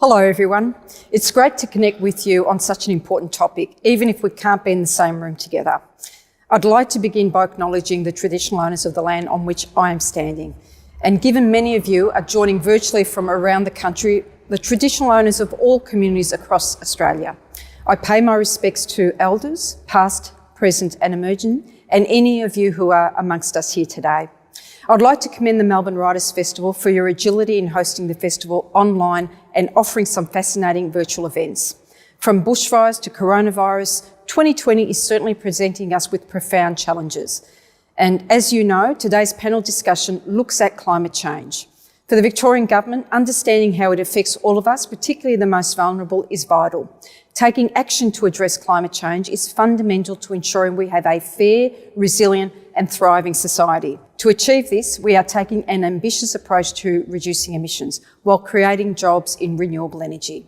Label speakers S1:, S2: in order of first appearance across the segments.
S1: Hello everyone. It's great to connect with you on such an important topic, even if we can't be in the same room together. I'd like to begin by acknowledging the traditional owners of the land on which I am standing. And given many of you are joining virtually from around the country, the traditional owners of all communities across Australia, I pay my respects to elders, past, present and emerging, and any of you who are amongst us here today. I'd like to commend the Melbourne Writers' Festival for your agility in hosting the festival online and offering some fascinating virtual events. From bushfires to coronavirus, 2020 is certainly presenting us with profound challenges. And as you know, today's panel discussion looks at climate change. For the Victorian Government, understanding how it affects all of us, particularly the most vulnerable, is vital. Taking action to address climate change is fundamental to ensuring we have a fair, resilient and thriving society. To achieve this, we are taking an ambitious approach to reducing emissions while creating jobs in renewable energy.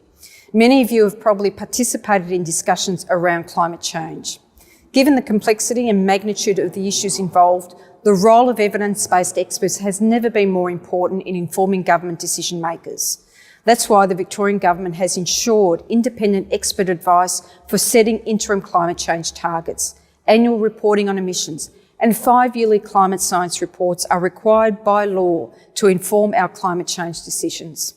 S1: Many of you have probably participated in discussions around climate change. Given the complexity and magnitude of the issues involved, the role of evidence-based experts has never been more important in informing government decision makers. That's why the Victorian Government has ensured independent expert advice for setting interim climate change targets. Annual reporting on emissions and 5-yearly climate science reports are required by law to inform our climate change decisions.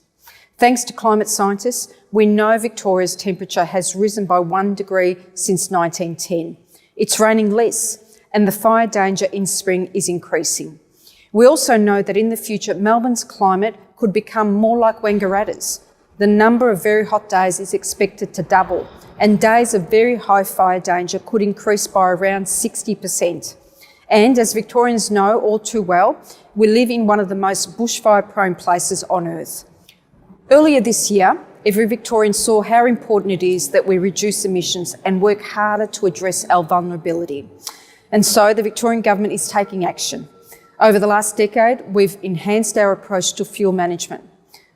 S1: Thanks to climate scientists, we know Victoria's temperature has risen by 1 degree since 1910. It's raining less and the fire danger in spring is increasing. We also know that in the future, Melbourne's climate could become more like Wangaratta's. The number of very hot days is expected to double and days of very high fire danger could increase by around 60%. And as Victorians know all too well, we live in one of the most bushfire-prone places on Earth. Earlier this year, every Victorian saw how important it is that we reduce emissions and work harder to address our vulnerability. And so the Victorian Government is taking action. Over the last decade, we've enhanced our approach to fuel management.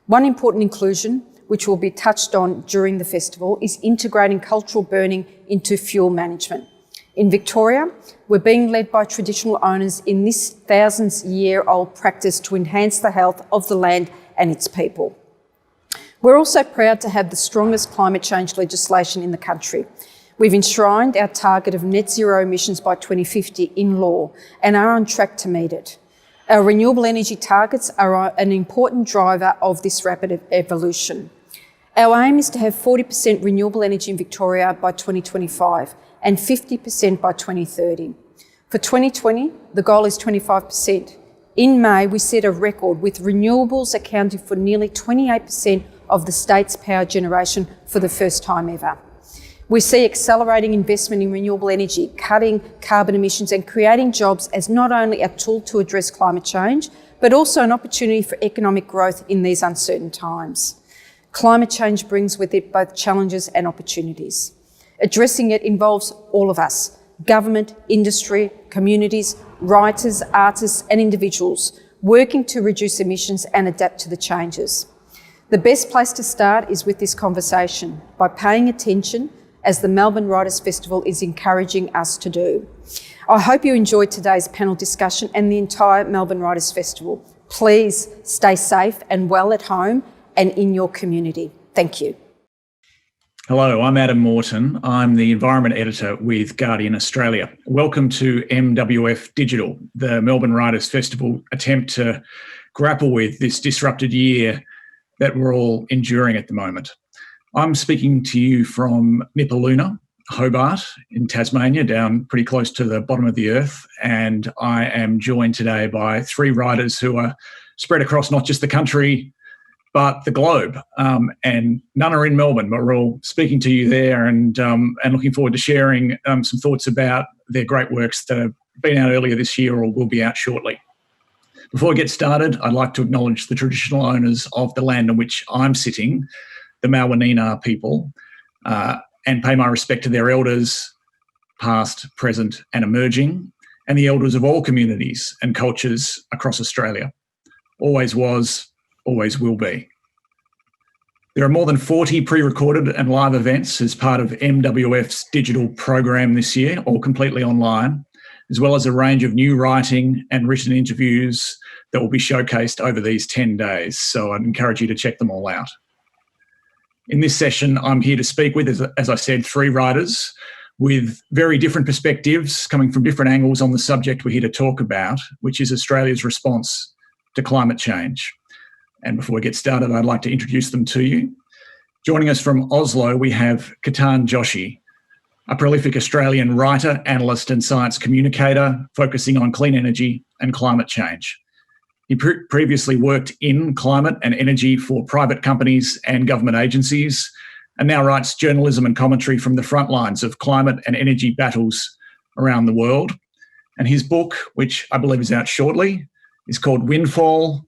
S1: One important inclusion, which will be touched on during the festival, is integrating cultural burning into fuel management. In Victoria, we're being led by traditional owners in this thousands-year-old practice to enhance the health of the land and its people. We're also proud to have the strongest climate change legislation in the country. We've enshrined our target of net zero emissions by 2050 in law and are on track to meet it. Our renewable energy targets are an important driver of this rapid evolution. Our aim is to have 40% renewable energy in Victoria by 2025 and 50% by 2030. For 2020, the goal is 25%. In May, we set a record with renewables accounting for nearly 28% of the state's power generation for the first time ever. We see accelerating investment in renewable energy, cutting carbon emissions and creating jobs as not only a tool to address climate change, but also an opportunity for economic growth in these uncertain times. Climate change brings with it both challenges and opportunities. Addressing it involves all of us, government, industry, communities, writers, artists and individuals, working to reduce emissions and adapt to the changes. The best place to start is with this conversation, by paying attention, as the Melbourne Writers' Festival is encouraging us to do. I hope you enjoyed today's panel discussion and the entire Melbourne Writers' Festival. Please stay safe and well at home and in your community. Thank you.
S2: Hello, I'm Adam Morton. I'm the Environment Editor with Guardian Australia. Welcome to MWF Digital, the Melbourne Writers' Festival attempt to grapple with this disrupted year that we're all enduring at the moment. I'm speaking to you from Nipaluna, Hobart in Tasmania, down pretty close to the bottom of the earth, and I am joined today by 3 writers who are spread across not just the country, but the globe, and none are in Melbourne, but we're all speaking to you there and looking forward to sharing some thoughts about their great works that have been out earlier this year or will be out shortly. Before we get started, I'd like to acknowledge the traditional owners of the land on which I'm sitting, the Malwanina people, and pay my respect to their elders, past, present and emerging, and the elders of all communities and cultures across Australia. Always was, always will be. There are more than 40 pre-recorded and live events as part of MWF's digital program this year, all completely online, as well as a range of new writing and written interviews that will be showcased over these 10 days. So I'd encourage you to check them all out. In this session, I'm here to speak with, as I said, 3 writers with very different perspectives coming from different angles on the subject we're here to talk about, which is Australia's response to climate change. And before we get started, I'd like to introduce them to you. Joining us from Oslo, we have Ketan Joshi, a prolific Australian writer, analyst and science communicator focusing on clean energy and climate change. He previously worked in climate and energy for private companies and government agencies, and now writes journalism and commentary from the front lines of climate and energy battles around the world. And his book, which I believe is out shortly, is called Windfall,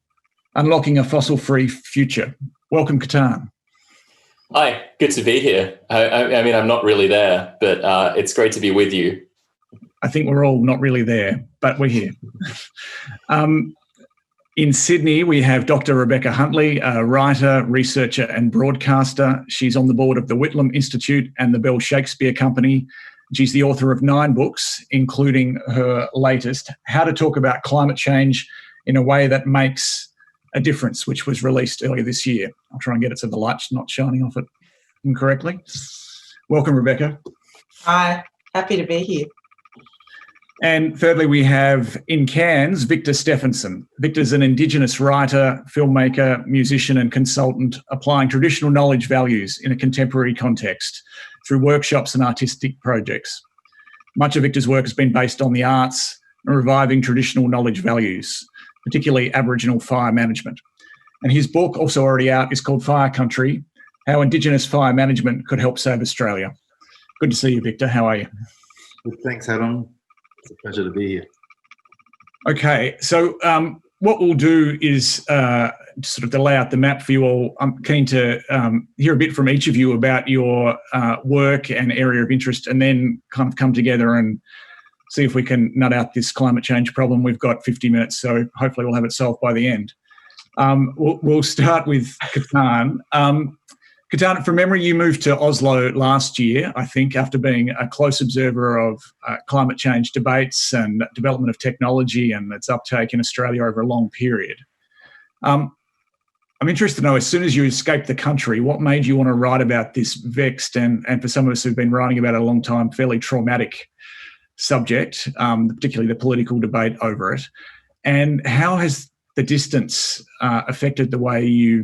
S2: Unlocking a Fossil-Free Future. Welcome, Ketan.
S3: Hi, good to be here. I mean, I'm not really there, but it's great to be with you.
S2: I think we're all not really there, but we're here. In Sydney, we have Dr. Rebecca Huntley, a writer, researcher and broadcaster. She's on the board of the Whitlam Institute and the Bell Shakespeare Company. She's the author of 9 books, including her latest, How to Talk About Climate Change in a Way That Makes a Difference, which was released earlier this year. I'll try and get it so the light's not shining off it incorrectly. Welcome, Rebecca.
S4: Hi, happy to be here.
S2: And thirdly, we have in Cairns, Victor Steffensen. Victor's an Indigenous writer, filmmaker, musician and consultant applying traditional knowledge values in a contemporary context through workshops and artistic projects. Much of Victor's work has been based on the arts and reviving traditional knowledge values, particularly Aboriginal fire management. And his book, also already out, is called Fire Country, How Indigenous Fire Management Could Help Save Australia. Good to see you, Victor. How are you?
S5: Good, thanks, Adam. It's a pleasure to be here.
S2: Okay, so what we'll do is sort of to lay out the map for you all. I'm keen to hear a bit from each of you about your work and area of interest, and then kind of come together and see if we can nut out this climate change problem. We've got 50 minutes, so hopefully we'll have it solved by the end. We'll start with Ketan. Ketan, from memory, you moved to Oslo last year, I think, after being a close observer of climate change debates and development of technology and its uptake in Australia over a long period. I'm interested to know, as soon as you escaped the country, what made you want to write about this vexed and for some of us who've been writing about it a long time, fairly traumatic subject, particularly the political debate over it? And how has the distance affected the way you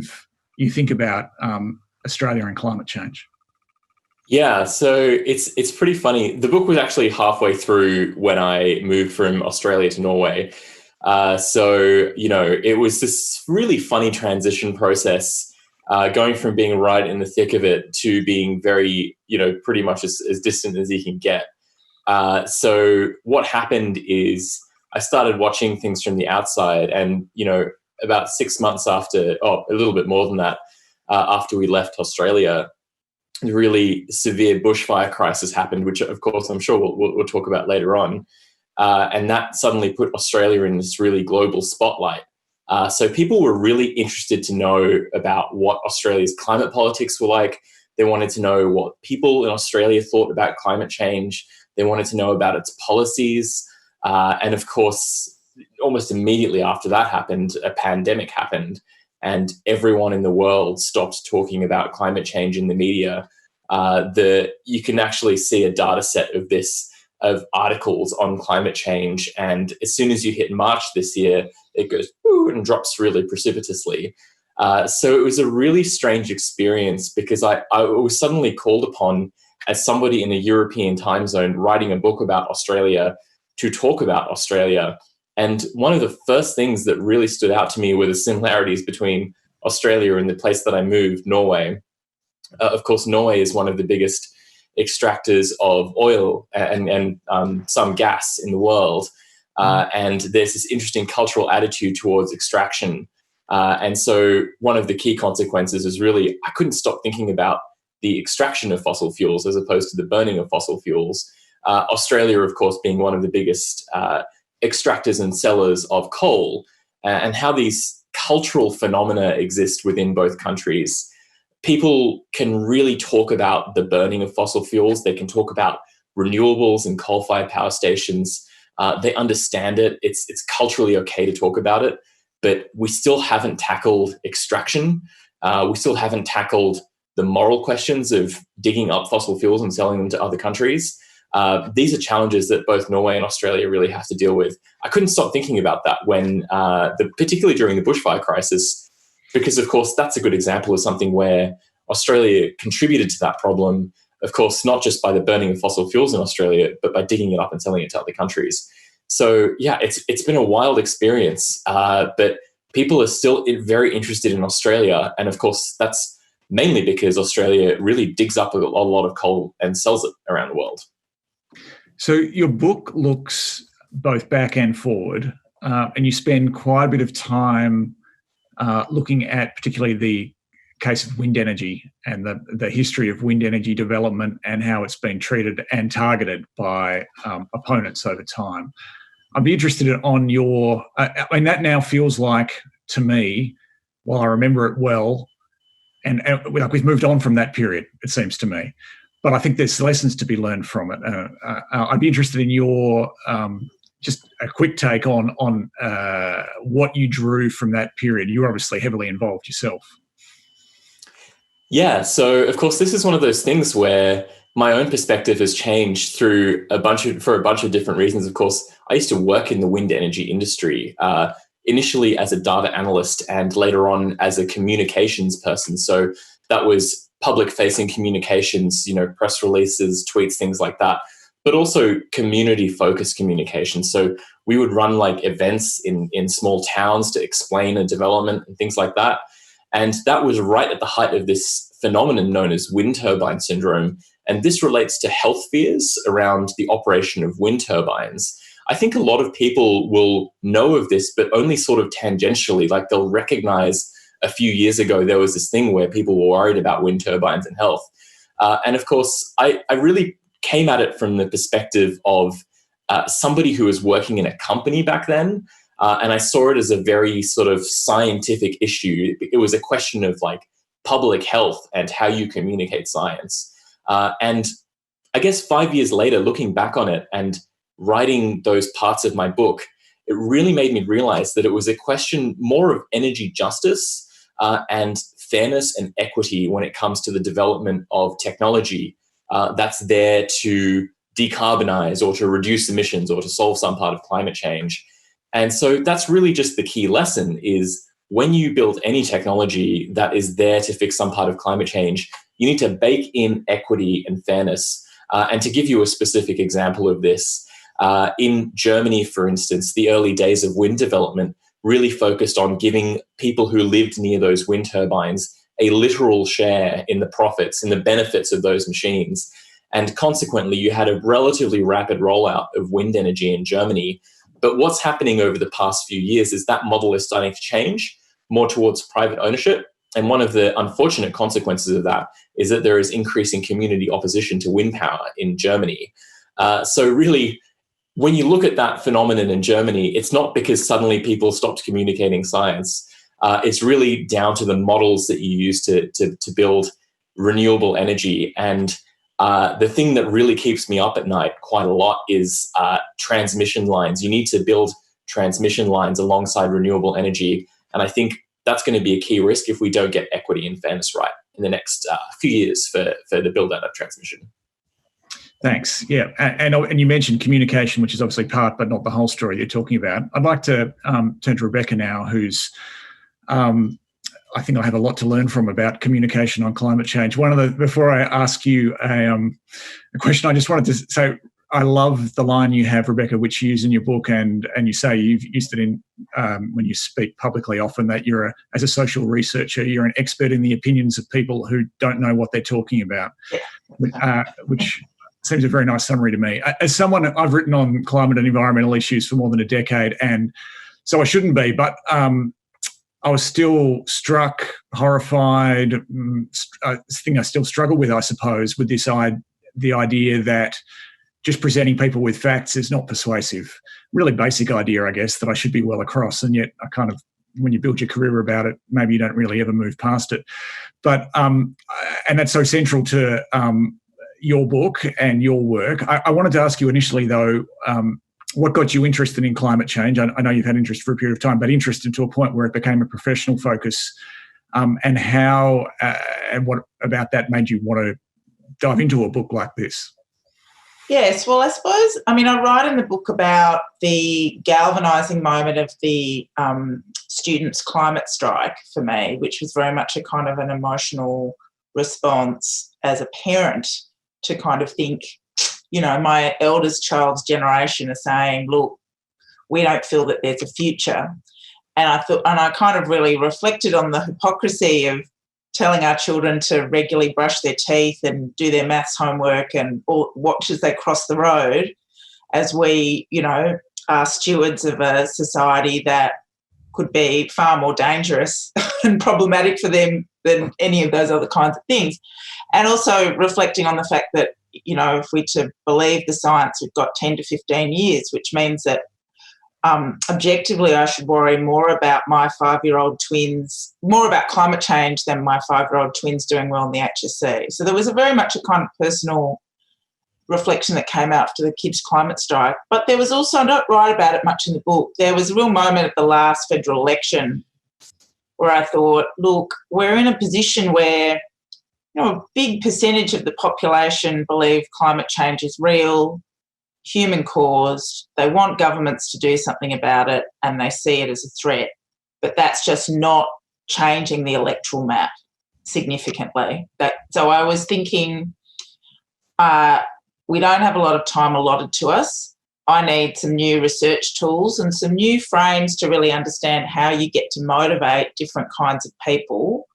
S2: think about Australia and climate change?
S3: Yeah, so it's pretty funny. The book was actually halfway through when I moved from Australia to Norway. So, it was this really funny transition process, going from being right in the thick of it to being very, pretty much as distant as you can get. So what happened is I started watching things from the outside and, about 6 months after, a little bit more than that, after we left Australia, a really severe bushfire crisis happened, which of course I'm sure we'll talk about later on. And that suddenly put Australia in this really global spotlight. So people were really interested to know about what Australia's climate politics were like. They wanted to know what people in Australia thought about climate change. They wanted to know about its policies. And of course, almost immediately after that happened, a pandemic happened. And everyone in the world stopped talking about climate change in the media. You can actually see a data set of articles on climate change. And as soon as you hit March this year, it goes and drops really precipitously. So it was a really strange experience because I was suddenly called upon as somebody in a European time zone writing a book about Australia to talk about Australia. And one of the first things that really stood out to me were the similarities between Australia and the place that I moved, Norway. Of course, Norway is one of the biggest extractors of oil and some gas in the world. And there's this interesting cultural attitude towards extraction. And so one of the key consequences is really, I couldn't stop thinking about the extraction of fossil fuels as opposed to the burning of fossil fuels. Australia, of course, being one of the biggest extractors and sellers of coal, and how these cultural phenomena exist within both countries. People can really talk about the burning of fossil fuels. They can talk about renewables and coal-fired power stations. They understand it. It's culturally okay to talk about it, but we still haven't tackled extraction. We still haven't tackled the moral questions of digging up fossil fuels and selling them to other countries. These are challenges that both Norway and Australia really have to deal with. I couldn't stop thinking about that when, particularly during the bushfire crisis, because of course that's a good example of something where Australia contributed to that problem, of course, not just by the burning of fossil fuels in Australia, but by digging it up and selling it to other countries. So yeah, it's been a wild experience, but people are still very interested in Australia. And of course, that's mainly because Australia really digs up a lot of coal and sells it around the world.
S2: So your book looks both back and forward, and you spend quite a bit of time looking at particularly the case of wind energy and the history of wind energy development and how it's been treated and targeted by opponents over time. I'd be interested on your, that now feels like, to me, while I remember it well, and we've moved on from that period, it seems to me. But I think there's lessons to be learned from it. I'd be interested in your just a quick take on what you drew from that period. You're obviously heavily involved yourself.
S3: Yeah, so of course, this is one of those things where my own perspective has changed for a bunch of different reasons. Of course, I used to work in the wind energy industry, initially as a data analyst and later on as a communications person. So that was public-facing communications, press releases, tweets, things like that, but also community-focused communication. So we would run like events in small towns to explain a development and things like that. And that was right at the height of this phenomenon known as wind turbine syndrome. And this relates to health fears around the operation of wind turbines. I think a lot of people will know of this, but only sort of tangentially, like they'll recognize a few years ago, there was this thing where people were worried about wind turbines and health. And of course, I really came at it from the perspective of somebody who was working in a company back then. And I saw it as a very sort of scientific issue. It was a question of like public health and how you communicate science. And I guess 5 years later, looking back on it and writing those parts of my book, it really made me realize that it was a question more of energy justice and fairness and equity when it comes to the development of technology that's there to decarbonize or to reduce emissions or to solve some part of climate change. And so that's really just the key lesson is when you build any technology that is there to fix some part of climate change, you need to bake in equity and fairness. And to give you a specific example of this, in Germany, for instance, the early days of wind development really focused on giving people who lived near those wind turbines a literal share in the profits and the benefits of those machines. And consequently, you had a relatively rapid rollout of wind energy in Germany. But what's happening over the past few years is that model is starting to change more towards private ownership. And one of the unfortunate consequences of that is that there is increasing community opposition to wind power in Germany. So really, when you look at that phenomenon in Germany, it's not because suddenly people stopped communicating science. It's really down to the models that you use to build renewable energy. And the thing that really keeps me up at night quite a lot is transmission lines. You need to build transmission lines alongside renewable energy. And I think that's going to be a key risk if we don't get equity and fairness right in the next few years for the build-out of transmission.
S2: Thanks. Yeah, and you mentioned communication, which is obviously part, but not the whole story you're talking about. I'd like to turn to Rebecca now, who's, I think I have a lot to learn from about communication on climate change. Before I ask you a question, I just wanted to say I love the line you have, Rebecca, which you use in your book, and you say you've used it in when you speak publicly often, that as a social researcher, you're an expert in the opinions of people who don't know what they're talking about, which seems a very nice summary to me. As someone, I've written on climate and environmental issues for more than a decade, and so I shouldn't be, but I was still struck, horrified, thing I still struggle with, I suppose, with the idea that just presenting people with facts is not persuasive. Really basic idea, I guess, that I should be well across, and yet I kind of, when you build your career about it, maybe you don't really ever move past it. But and that's so central to your book and your work. I wanted to ask you initially, though, what got you interested in climate change? I know you've had interest for a period of time, but interested to a point where it became a professional focus and how and what about that made you want to dive into a book like this?
S4: Yes, well, I suppose, I mean, I write in the book about the galvanising moment of the students' climate strike for me, which was very much a kind of an emotional response as a parent to kind of think, you know, my eldest child's generation are saying, look, we don't feel that there's a future. And I kind of really reflected on the hypocrisy of telling our children to regularly brush their teeth and do their maths homework and watch as they cross the road, as we, you know, are stewards of a society that could be far more dangerous and problematic for them than any of those other kinds of things. And also reflecting on the fact that, you know, if we're to believe the science, we've got 10 to 15 years, which means that objectively, I should worry more about my 5-year-old twins, more about climate change than my 5-year-old twins doing well in the HSC. So there was very much a kind of personal reflection that came out after the kids' climate strike. But there was also, I don't write about it much in the book, there was a real moment at the last federal election where I thought, look, we're in a position where, you know, a big percentage of the population believe climate change is real, human caused, they want governments to do something about it and they see it as a threat. But that's just not changing the electoral map significantly. So I was thinking, we don't have a lot of time allotted to us. I need some new research tools and some new frames to really understand how you get to motivate different kinds of people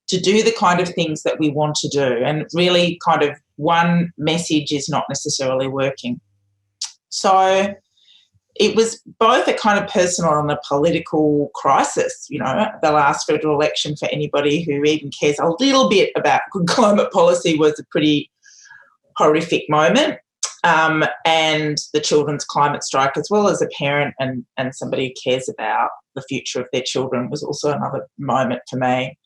S4: to do the kind of things that we want to do. And really kind of one message is not necessarily working. So it was both a kind of personal and a political crisis, you know. The last federal election, for anybody who even cares a little bit about good climate policy, was a pretty horrific moment. And the children's climate strike, as well as a parent and somebody who cares about the future of their children, was also another moment for me.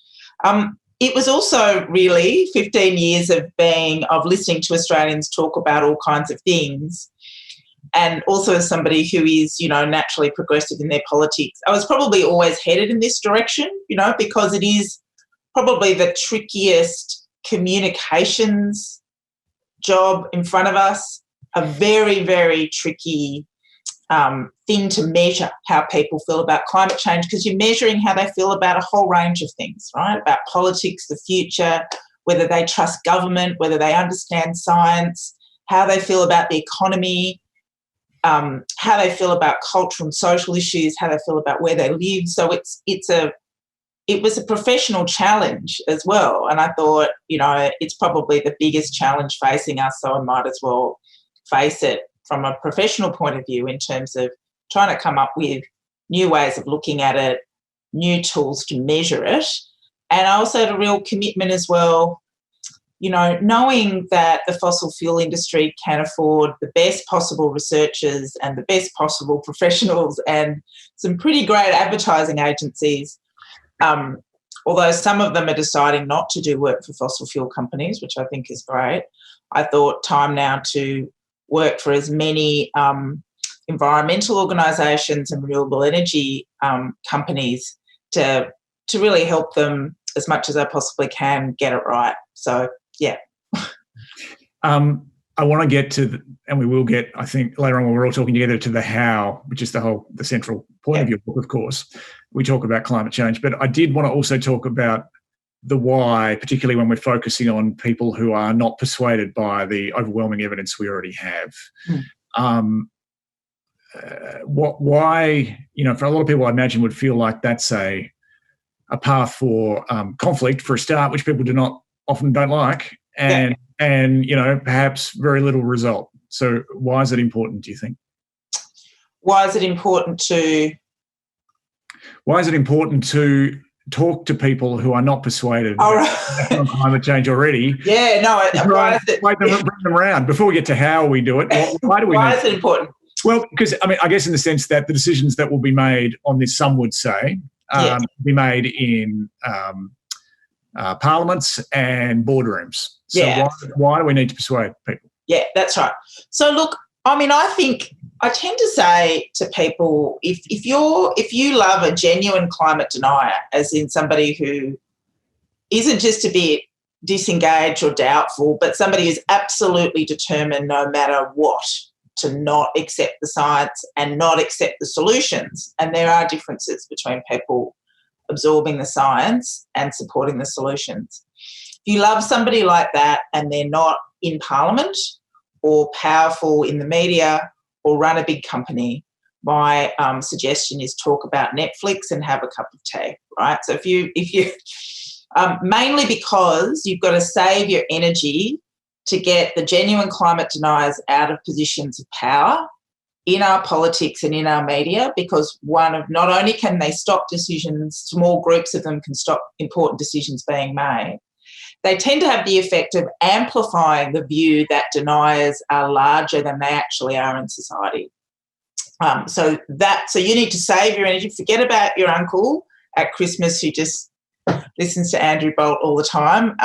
S4: It was also really 15 years of listening to Australians talk about all kinds of things. And also as somebody who is, you know, naturally progressive in their politics, I was probably always headed in this direction, you know, because it is probably the trickiest communications job in front of us, a very, very tricky thing to measure how people feel about climate change, because you're measuring how they feel about a whole range of things, right? About politics, the future, whether they trust government, whether they understand science, how they feel about the economy, how they feel about cultural and social issues, how they feel about where they live. So it was a professional challenge as well. And I thought, you know, it's probably the biggest challenge facing us, so I might as well face it from a professional point of view in terms of trying to come up with new ways of looking at it, new tools to measure it. And I also had a real commitment as well, you know, knowing that the fossil fuel industry can afford the best possible researchers and the best possible professionals and some pretty great advertising agencies, although some of them are deciding not to do work for fossil fuel companies, which I think is great. I thought time now to work for as many environmental organisations and renewable energy companies to really help them as much as I possibly can get it right. So, yeah.
S2: I want to get to, and we will get, I think, later on when we're all talking together, to the how, which is the central point of your book, of course. We talk about climate change, but I did want to also talk about the why, particularly when we're focusing on people who are not persuaded by the overwhelming evidence we already have. Why, you know, for a lot of people, I imagine would feel like that's a path for conflict for a start, which people often don't like, and you know, perhaps very little result. So why is it important, do you think?
S4: Why is it important to
S2: talk to people who are not persuaded
S4: on
S2: climate change already?
S4: Yeah, no. Why is it?
S2: Bring them around. Before we get to how we do it, why do we?
S4: Why is it important?
S2: Well, because I guess in the sense that the decisions that will be made on this, some would say, be made in parliaments and boardrooms. So why do we need to persuade people?
S4: Yeah, that's right. So look, I mean, I think I tend to say to people, if you love a genuine climate denier, as in somebody who isn't just a bit disengaged or doubtful, but somebody who's absolutely determined no matter what to not accept the science and not accept the solutions. And there are differences between people absorbing the science and supporting the solutions. If you love somebody like that and they're not in Parliament or powerful in the media or run a big company, my suggestion is talk about Netflix and have a cup of tea, right? So if you mainly because you've got to save your energy to get the genuine climate deniers out of positions of power in our politics and in our media, because not only can they stop decisions, small groups of them can stop important decisions being made, they tend to have the effect of amplifying the view that deniers are larger than they actually are in society. So you need to save your energy. Forget about your uncle at Christmas who just listens to Andrew Bolt all the time.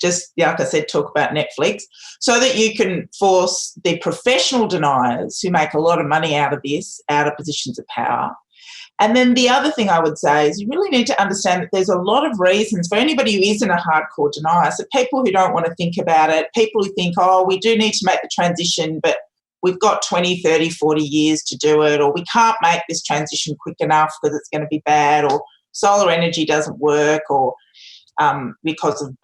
S4: Just, like I said, talk about Netflix so that you can force the professional deniers who make a lot of money out of this out of positions of power. And then the other thing I would say is you really need to understand that there's a lot of reasons for anybody who isn't a hardcore denier. So people who don't want to think about it, people who think, oh, we do need to make the transition, but we've got 20, 30, 40 years to do it, or we can't make this transition quick enough because it's going to be bad, or solar energy doesn't work, or because of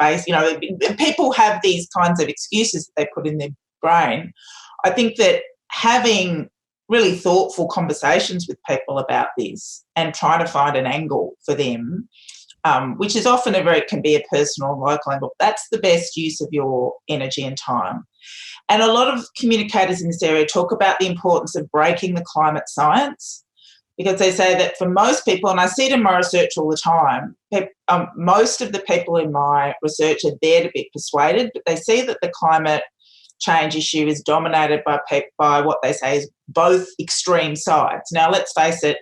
S4: people have these kinds of excuses that they put in their brain. I think that having really thoughtful conversations with people about this and trying to find an angle for them, which is often can be a personal and local angle, that's the best use of your energy and time. And a lot of communicators in this area talk about the importance of breaking the climate science, because they say that for most people, and I see it in my research all the time, most of the people in my research are there to be persuaded, but they see that the climate change issue is dominated by what they say is both extreme sides. Now, let's face it,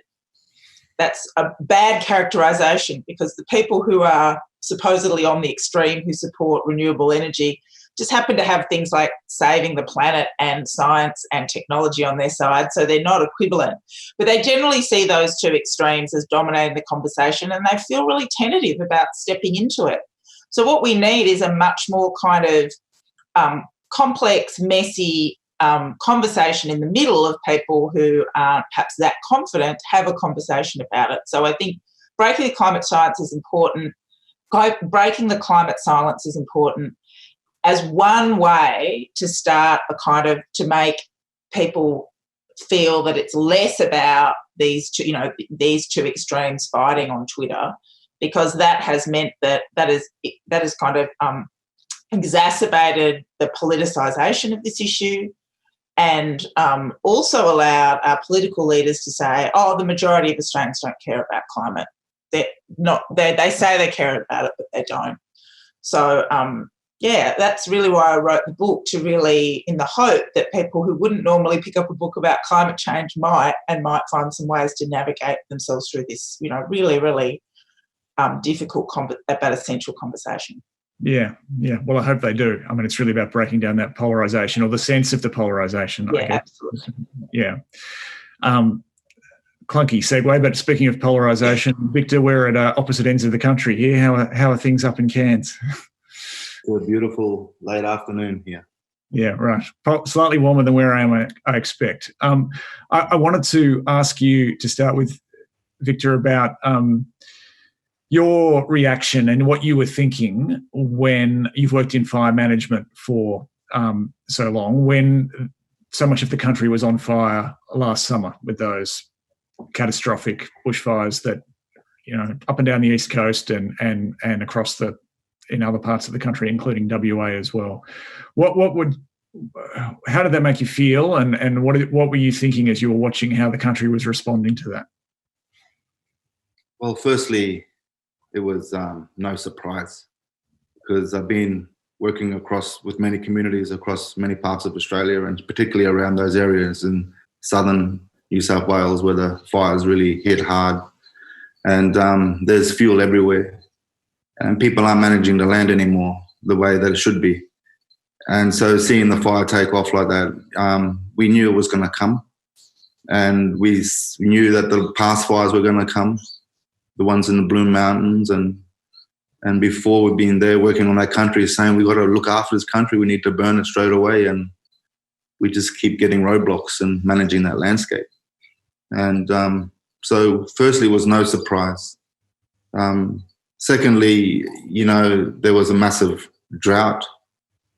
S4: that's a bad characterisation, because the people who are supposedly on the extreme who support renewable energy just happen to have things like saving the planet and science and technology on their side, so they're not equivalent. But they generally see those two extremes as dominating the conversation, and they feel really tentative about stepping into it. So what we need is a much more kind of complex, messy conversation in the middle of people who aren't perhaps that confident, have a conversation about it. So I think breaking the climate science is important. Breaking the climate silence is important as one way to start to make people feel that it's less about these two extremes fighting on Twitter, because that has meant that is kind of exacerbated the politicization of this issue, and also allowed our political leaders to say, oh, the majority of Australians don't care about climate. They say they care about it, but they don't. So, that's really why I wrote the book, to really, in the hope that people who wouldn't normally pick up a book about climate change might find some ways to navigate themselves through this, really, really difficult but essential conversation.
S2: Yeah. Well, I hope they do. I mean, it's really about breaking down that polarisation, or the sense of the polarisation.
S4: Yeah, absolutely.
S2: Yeah. Clunky segue, but speaking of polarisation, Victor, we're at opposite ends of the country here. How are things up in Cairns?
S5: It's a beautiful late afternoon here.
S2: Yeah, right. Slightly warmer than where I am, I expect. I wanted to ask you to start with, Victor, about your reaction and what you were thinking when you've worked in fire management for so long, when so much of the country was on fire last summer with those catastrophic bushfires that, up and down the East Coast and across in other parts of the country, including WA as well. How did that make you feel, and what were you thinking as you were watching how the country was responding to that?
S5: Well, firstly, it was no surprise, because I've been working with many communities across many parts of Australia, and particularly around those areas in southern New South Wales where the fires really hit hard, and there's fuel everywhere, and people aren't managing the land anymore the way that it should be. And so seeing the fire take off like that, we knew it was going to come, and we knew that the past fires were going to come, the ones in the Blue Mountains and And before we've been there working on that country, saying we got to look after this country, we need to burn it straight away. And we just keep getting roadblocks and managing that landscape. And so firstly, it was no surprise. Secondly, there was a massive drought,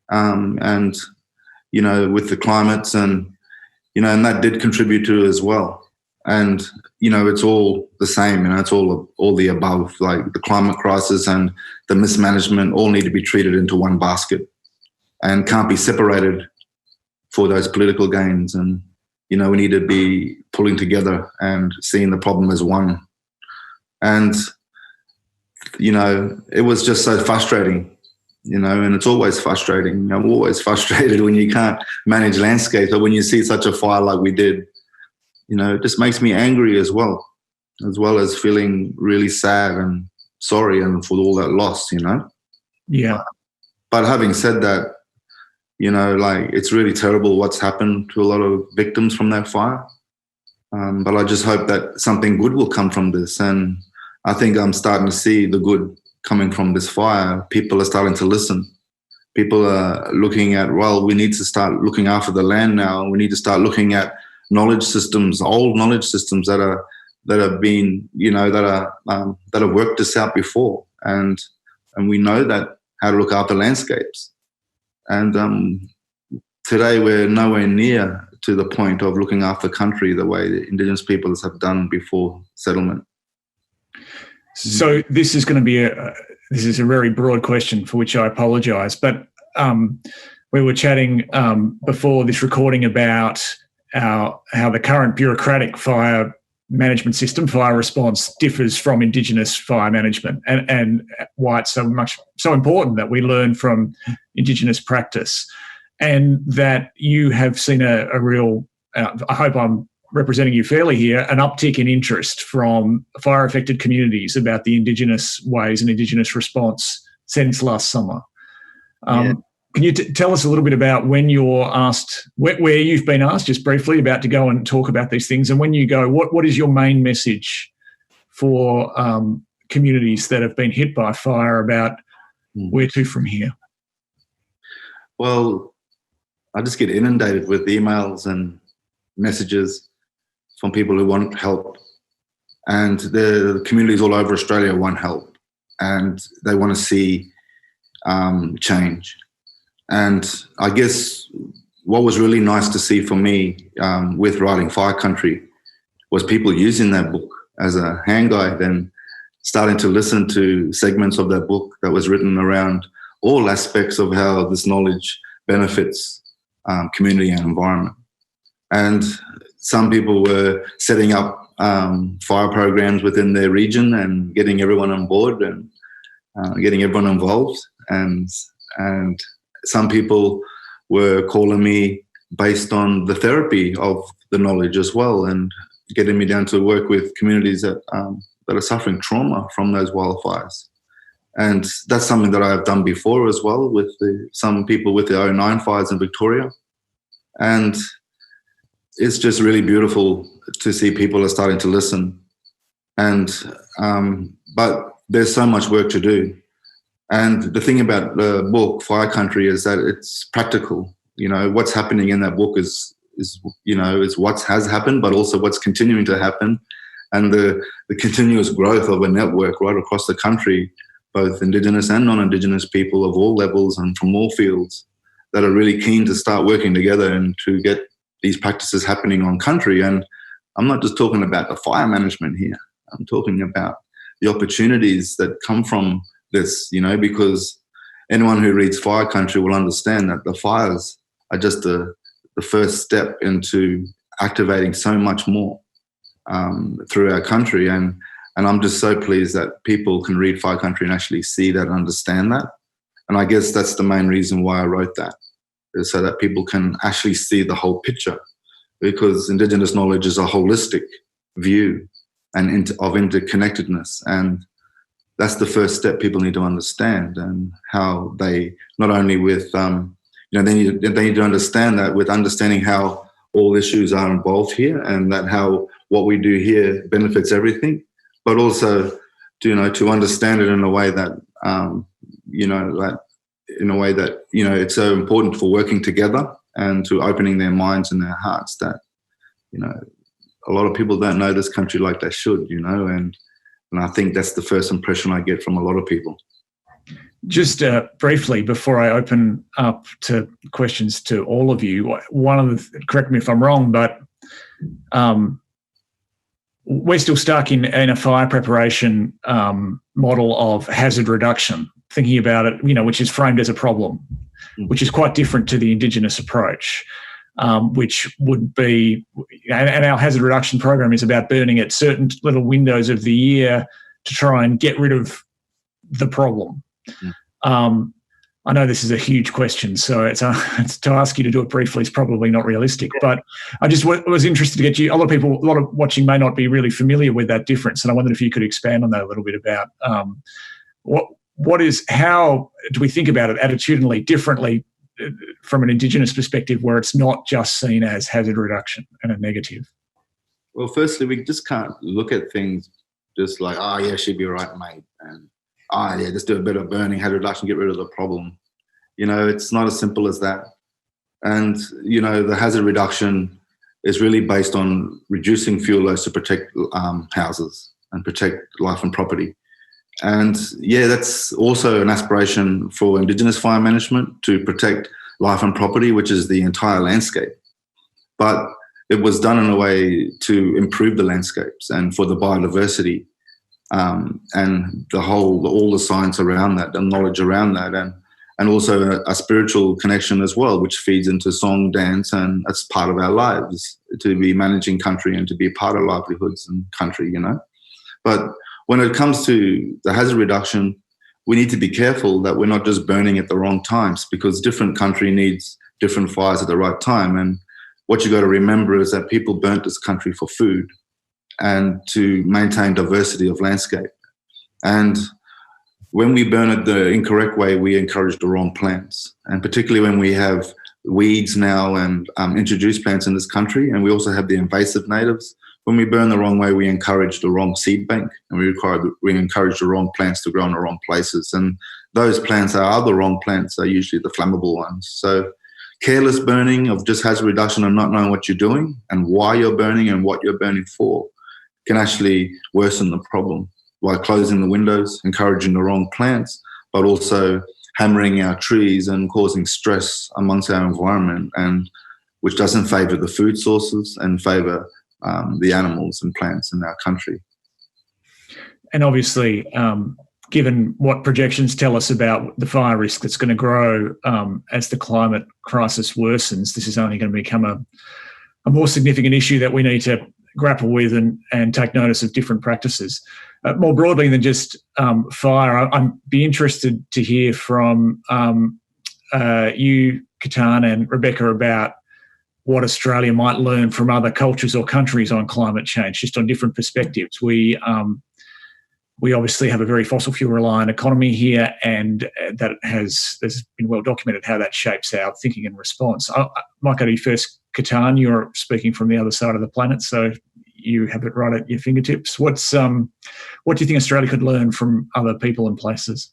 S5: and, with the climates and that did contribute to it as well. And, it's all the same, it's all the above, like the climate crisis and the mismanagement all need to be treated into one basket and can't be separated for those political gains. And, we need to be pulling together and seeing the problem as one. And, it was just so frustrating, and it's always frustrating. I'm always frustrated when you can't manage landscapes, or when you see such a fire like we did. It just makes me angry as well as feeling really sad and sorry and for all that loss,
S2: Yeah.
S5: But having said that, it's really terrible what's happened to a lot of victims from that fire. But I just hope that something good will come from this. And I think I'm starting to see the good coming from this fire. People are starting to listen. People are looking at, well, we need to start looking after the land now. We need to start looking at knowledge systems, old knowledge systems that have been, that have worked this out before. And we know that how to look after landscapes. And today we're nowhere near to the point of looking after country the way the Indigenous peoples have done before settlement.
S2: So this is going to be a very broad question for which I apologise, but we were chatting before this recording about how the current bureaucratic fire management system, fire response, differs from Indigenous fire management, and why it's so important that we learn from Indigenous practice, and that you have seen a real, I hope I'm representing you fairly here, an uptick in interest from fire-affected communities about the Indigenous ways and Indigenous response since last summer. Can you tell us a little bit about when you're asked, where you've been asked, just briefly, about to go and talk about these things, and when you go, what is your main message for communities that have been hit by fire about where to from here?
S5: Well, I just get inundated with emails and messages from people who want help, and the communities all over Australia want help, and they want to see change. And I guess what was really nice to see for me with writing Fire Country was people using that book as a hand guide and starting to listen to segments of that book that was written around all aspects of how this knowledge benefits community and environment. And some people were setting up fire programs within their region and getting everyone on board and getting everyone involved. And some people were calling me based on the therapy of the knowledge as well, and getting me down to work with communities that are suffering trauma from those wildfires. And that's something that I have done before as well with some people with the 2009 fires in Victoria. And it's just really beautiful to see people are starting to listen. And but there's so much work to do. And the thing about the book, Fire Country, is that it's practical. What's happening in that book is what has happened, but also what's continuing to happen, and the continuous growth of a network right across the country, both Indigenous and non-Indigenous people of all levels and from all fields that are really keen to start working together and to get these practices happening on country. And I'm not just talking about the fire management here. I'm talking about the opportunities that come from this, because anyone who reads Fire Country will understand that the fires are just the first step into activating so much more through our country. And I'm just so pleased that people can read Fire Country and actually see that and understand that. And I guess that's the main reason why I wrote that, is so that people can actually see the whole picture, because Indigenous knowledge is a holistic view and of interconnectedness. And that's the first step people need to understand, and how they not only with, they need to understand that with understanding how all issues are involved here, and that how what we do here benefits everything, but also to understand it in a way that like in a way that, it's so important for working together and to opening their minds and their hearts that, a lot of people don't know this country like they should, and I think that's the first impression I get from a lot of people.
S2: Just briefly, before I open up to questions to all of you, correct me if I'm wrong, but we're still stuck in a fire preparation model of hazard reduction, thinking about it, which is framed as a problem, which is quite different to the Indigenous approach, which would be, and our hazard reduction program is about burning at certain little windows of the year to try and get rid of the problem. I know this is a huge question, so it's to ask you to do it briefly is probably not realistic. But I just was interested to get you. A lot of watching may not be really familiar with that difference, and I wondered if you could expand on that a little bit about how do we think about it attitudinally differently from an Indigenous perspective, where it's not just seen as hazard reduction and a negative.
S5: Well, firstly, we just can't look at things just like, oh yeah, she'd be right, mate, and just do a bit of burning, hazard reduction, get rid of the problem. It's not as simple as that. And, the hazard reduction is really based on reducing fuel loads to protect houses and protect life and property. And that's also an aspiration for Indigenous fire management, to protect life and property, which is the entire landscape. But it was done in a way to improve the landscapes and for the biodiversity. And all the science around that, the knowledge around that, and also a spiritual connection as well, which feeds into song, dance, and it's part of our lives to be managing country and to be part of livelihoods and country, But when it comes to the hazard reduction, we need to be careful that we're not just burning at the wrong times, because different country needs different fires at the right time. And what you got to remember is that people burnt this country for food and to maintain diversity of landscape. And when we burn it the incorrect way, we encourage the wrong plants. And particularly when we have weeds now and introduced plants in this country, and we also have the invasive natives, when we burn the wrong way, we encourage the wrong seed bank, and we encourage the wrong plants to grow in the wrong places. And those plants are the wrong plants, are usually the flammable ones. So careless burning of just hazard reduction and not knowing what you're doing and why you're burning and what you're burning for can actually worsen the problem by closing the windows, encouraging the wrong plants, but also hammering our trees and causing stress amongst our environment, and which doesn't favour the food sources and favour the animals and plants in our country.
S2: And obviously, given what projections tell us about the fire risk that's going to grow as the climate crisis worsens, this is only going to become a more significant issue that we need to grapple with and take notice of different practices. More broadly than just fire, I'd be interested to hear from you, Ketan, and Rebecca about what Australia might learn from other cultures or countries on climate change, just on different perspectives. We obviously have a very fossil fuel reliant economy here, and there's been well documented how that shapes our thinking and response. I might go to you first, Ketan. You're speaking from the other side of the planet, so you have it right at your fingertips. What do you think Australia could learn from other people and places?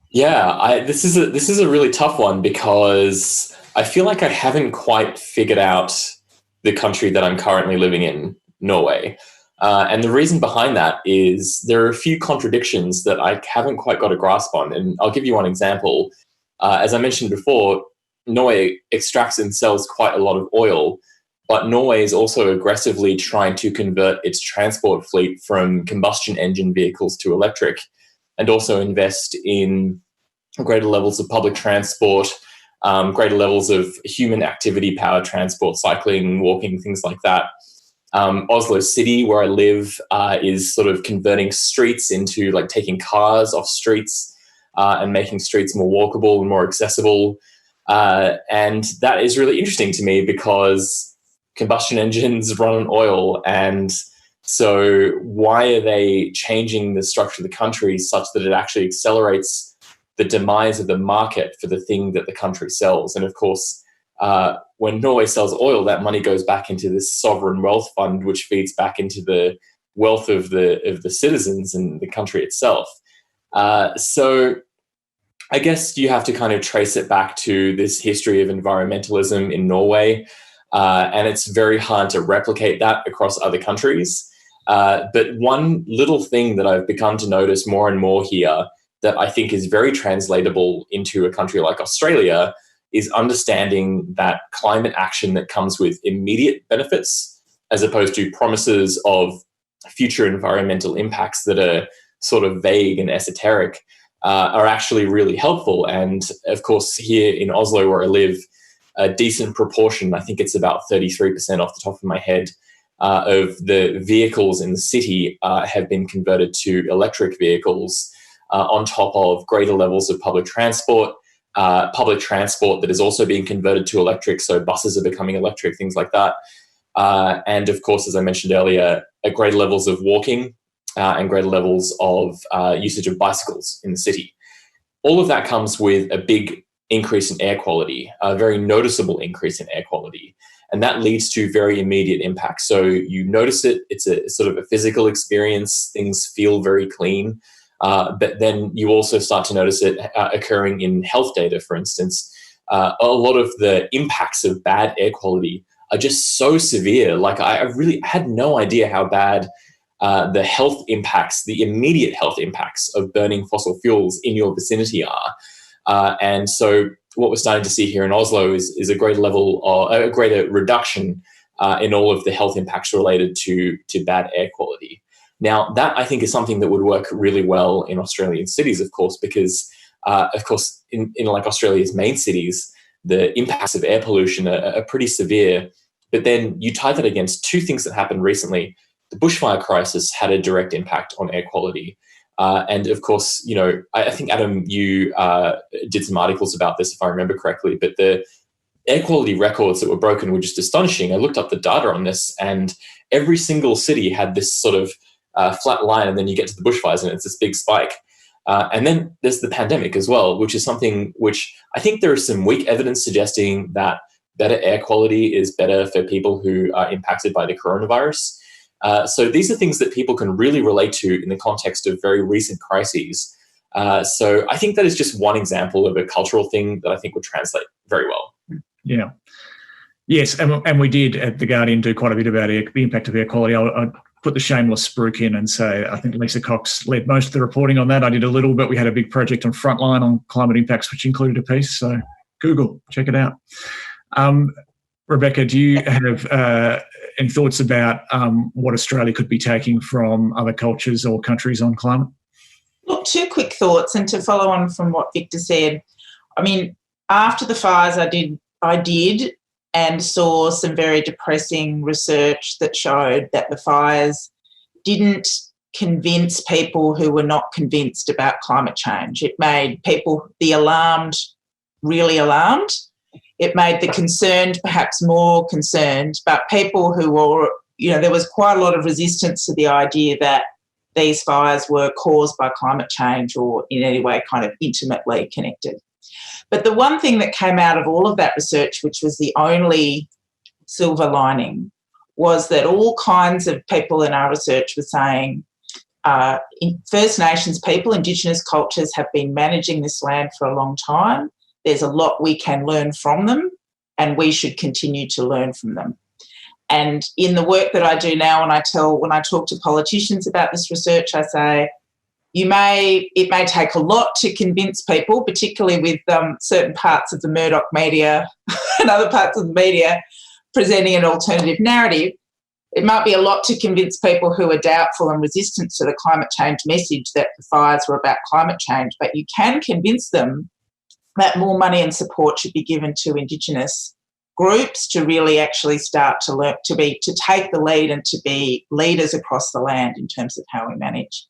S3: Yeah, this is a really tough one, because I feel like I haven't quite figured out the country that I'm currently living in, Norway. And the reason behind that is there are a few contradictions that I haven't quite got a grasp on. And I'll give you one example. As I mentioned before, Norway extracts and sells quite a lot of oil, but Norway is also aggressively trying to convert its transport fleet from combustion engine vehicles to electric, and also invest in greater levels of public transport, greater levels of human activity, powered transport, cycling, walking, things like that. Oslo City, where I live, is sort of converting streets into like taking cars off streets and making streets more walkable and more accessible. And that is really interesting to me, because combustion engines run on oil. And so why are they changing the structure of the country such that it actually accelerates the demise of the market for the thing that the country sells? And of course, when Norway sells oil, that money goes back into this sovereign wealth fund, which feeds back into the wealth of the citizens and the country itself. So I guess you have to kind of trace it back to this history of environmentalism in Norway, and it's very hard to replicate that across other countries. But one little thing that I've begun to notice more and more here that I think is very translatable into a country like Australia is understanding that climate action that comes with immediate benefits as opposed to promises of future environmental impacts that are sort of vague and esoteric are actually really helpful. And of course, here in Oslo, where I live, a decent proportion, I think it's about 33% off the top of my head, of the vehicles in the city have been converted to electric vehicles on top of greater levels of public transport that is also being converted to electric. So buses are becoming electric, things like that. And of course, as I mentioned earlier, at greater levels of walking and greater levels of usage of bicycles in the city. All of that comes with a big increase in air quality, a very noticeable increase in air quality. And that leads to very immediate impacts. So you notice it, it's a sort of a physical experience, things feel very clean. But then you also start to notice it occurring in health data, for instance. A lot of the impacts of bad air quality are just so severe. Like I really had no idea how bad the health impacts, the immediate health impacts of burning fossil fuels in your vicinity are. And so what we're starting to see here in Oslo is a greater level or a greater reduction in all of the health impacts related to bad air quality. Now, that I think is something that would work really well in Australian cities, of course, because, of course, in like Australia's main cities, the impacts of air pollution are pretty severe. But then you tie that against two things that happened recently. The bushfire crisis had a direct impact on air quality. And of course, you know, I think, Adam, you did some articles about this, if I remember correctly, but the air quality records that were broken were just astonishing. I looked up the data on this, and every single city had this sort of flat line, and then you get to the bushfires and it's this big spike. And then there's the pandemic as well, which is something which I think there is some weak evidence suggesting that better air quality is better for people who are impacted by the coronavirus. So these are things that people can really relate to in the context of very recent crises. So I think that is just one example of a cultural thing that I think would translate very well.
S2: Yeah. Yes, and we did at The Guardian do quite a bit about the impact of air quality. I put the shameless spruik in and say I think Lisa Cox led most of the reporting on that. I did a little, but we had a big project on Frontline on climate impacts, which included a piece. So Google, check it out. Rebecca, do you have any thoughts about what Australia could be taking from other cultures or countries on climate?
S4: Look, two quick thoughts, and to follow on from what Victor said. I mean, after the fires, I did and saw some very depressing research that showed that the fires didn't convince people who were not convinced about climate change. It made people, the alarmed, really alarmed. It made the concerned perhaps more concerned, but people who were, you know, there was quite a lot of resistance to the idea that these fires were caused by climate change or in any way kind of intimately connected. But the one thing that came out of all of that research, which was the only silver lining, was that all kinds of people in our research were saying First Nations people, Indigenous cultures have been managing this land for a long time. There's a lot we can learn from them, and we should continue to learn from them. And in the work that I do now, when I talk to politicians about this research, I say, it may take a lot to convince people, particularly with certain parts of the Murdoch media and other parts of the media presenting an alternative narrative. It might be a lot to convince people who are doubtful and resistant to the climate change message that the fires were about climate change, but you can convince them that more money and support should be given to Indigenous groups to really actually start to learn, to take the lead and to be leaders across the land in terms of how we manage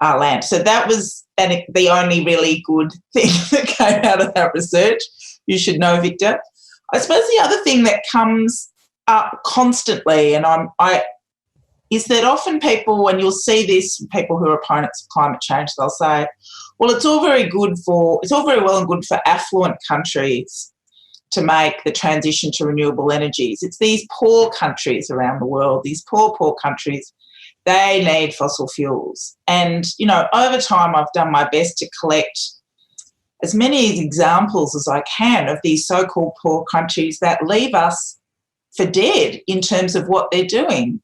S4: our land. So that was the only really good thing that came out of that research. You should know, Victor. I suppose the other thing that comes up constantly, and is that often people, when you'll see this, people who are opponents of climate change, they'll say, well, it's all very well and good for affluent countries to make the transition to renewable energies. It's these poor countries around the world, these poor countries they need fossil fuels. And, you know, over time I've done my best to collect as many examples as I can of these so-called poor countries that leave us for dead in terms of what they're doing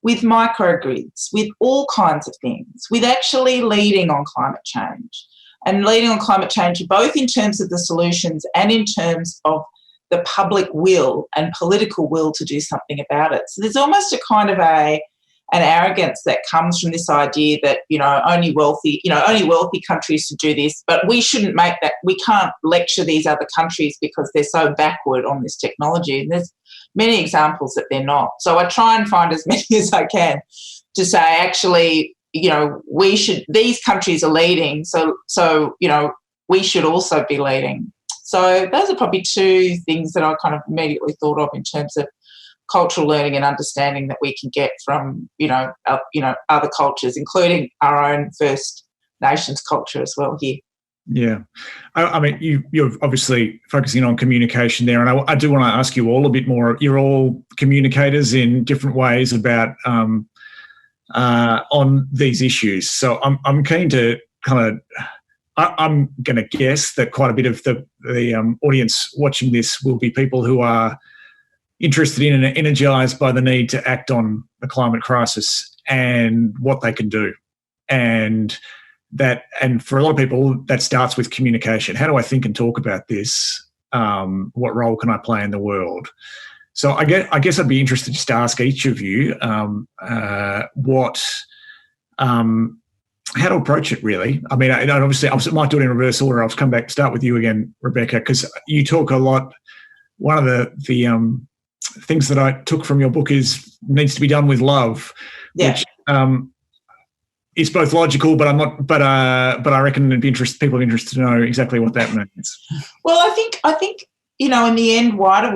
S4: with microgrids, with all kinds of things, with actually leading on climate change. And leading on climate change both in terms of the solutions and in terms of the public will and political will to do something about it. So there's almost a kind of an arrogance that comes from this idea that, you know, only wealthy countries should do this, but we shouldn't make that, we can't lecture these other countries because they're so backward on this technology. And there's many examples that they're not. So I try and find as many as I can to say, actually, you know, these countries are leading, so you know, we should also be leading. So those are probably two things that I kind of immediately thought of in terms of cultural learning and understanding that we can get from, other cultures, including our own First Nations culture as well here.
S2: Yeah. I mean, you're obviously focusing on communication there, and I do want to ask you all a bit more. You're all communicators in different ways about on these issues. So I'm keen to kind of, I'm going to guess that quite a bit of the audience watching this will be people who are interested in and energised by the need to act on the climate crisis and what they can do. And for a lot of people, that starts with communication. How do I think and talk about this? What role can I play in the world? So I guess I'd be interested just to ask each of you how to approach it, really. I mean, obviously, I might do it in reverse order. I'll come back, start with you again, Rebecca, because you talk a lot. One of the things that I took from your book is needs to be done with love, which is both logical, but I reckon it'd be people are interested to know exactly what that means.
S4: Well, I think in the end, why do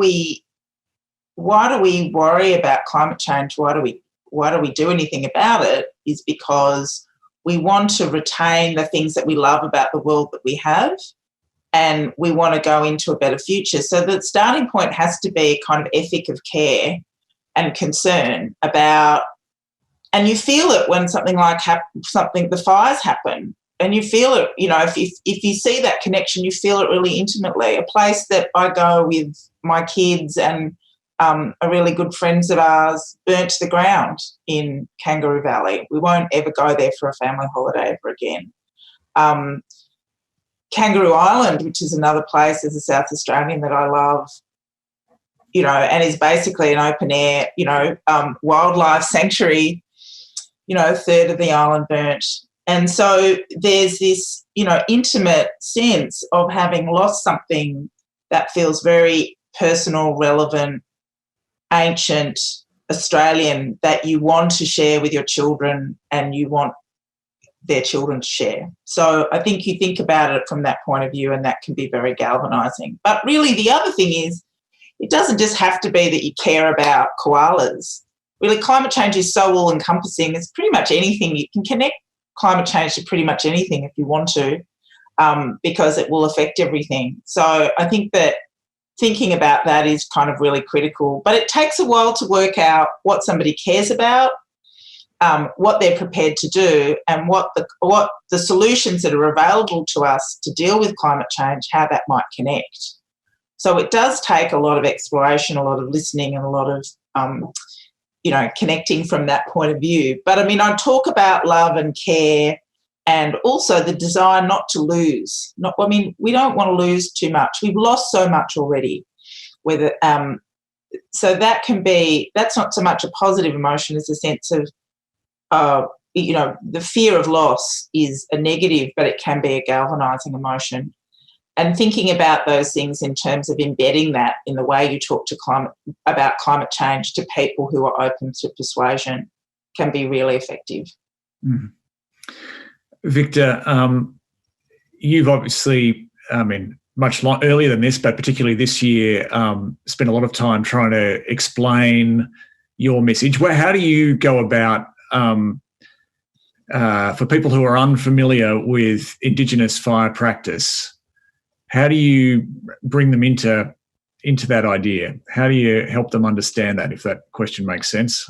S4: we worry about climate change? Why do we do anything about it? Is because we want to retain the things that we love about the world that we have, and we want to go into a better future. So the starting point has to be a kind of ethic of care and concern about, and you feel it when something like the fires happen, and you feel it, if you see that connection, you feel it really intimately. A place that I go with my kids and are really good friends of ours burnt to the ground in Kangaroo Valley. We won't ever go there for a family holiday ever again. Kangaroo Island, which is another place as a South Australian that I love, and is basically an open air, wildlife sanctuary, a third of the island burnt. And so there's this, intimate sense of having lost something that feels very personal, relevant, ancient, Australian, that you want to share with your children and you want their children to share. So I think you think about it from that point of view, and that can be very galvanising. But really the other thing is, it doesn't just have to be that you care about koalas. Really, climate change is so all-encompassing. It's pretty much anything. You can connect climate change to pretty much anything if you want to, because it will affect everything. So I think that thinking about that is kind of really critical. But it takes a while to work out what somebody cares about, what they're prepared to do, and what the solutions that are available to us to deal with climate change, how that might connect. So it does take a lot of exploration, a lot of listening, and a lot of connecting from that point of view. But I mean, I talk about love and care, and also the desire not to lose. We don't want to lose too much. We've lost so much already. So that's not so much a positive emotion as a sense of, the fear of loss is a negative, but it can be a galvanising emotion. And thinking about those things in terms of embedding that in the way you talk about climate change to people who are open to persuasion can be really effective.
S2: Mm. Victor, you've obviously, much earlier than this, but particularly this year, spent a lot of time trying to explain your message. How do you go about, for people who are unfamiliar with Indigenous fire practice, how do you bring them into that idea? How do you help them understand that, if that question makes sense?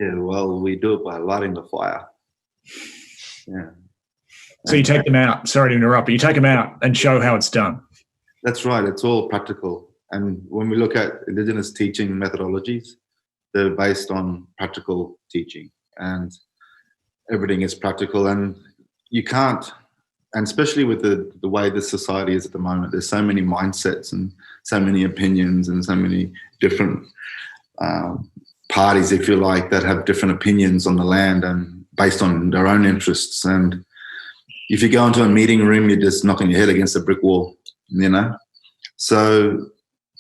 S5: Yeah, well, we do it by lighting the fire. Yeah.
S2: So you take them out. Sorry to interrupt, but you take them out and show how it's done.
S5: That's right. It's all practical. And when we look at Indigenous teaching methodologies, they're based on practical teaching, and everything is practical. And you can't, and especially with the way this society is at the moment, there's so many mindsets and so many opinions and so many different parties, if you like, that have different opinions on the land and based on their own interests. And if you go into a meeting room, you're just knocking your head against a brick wall, you know? So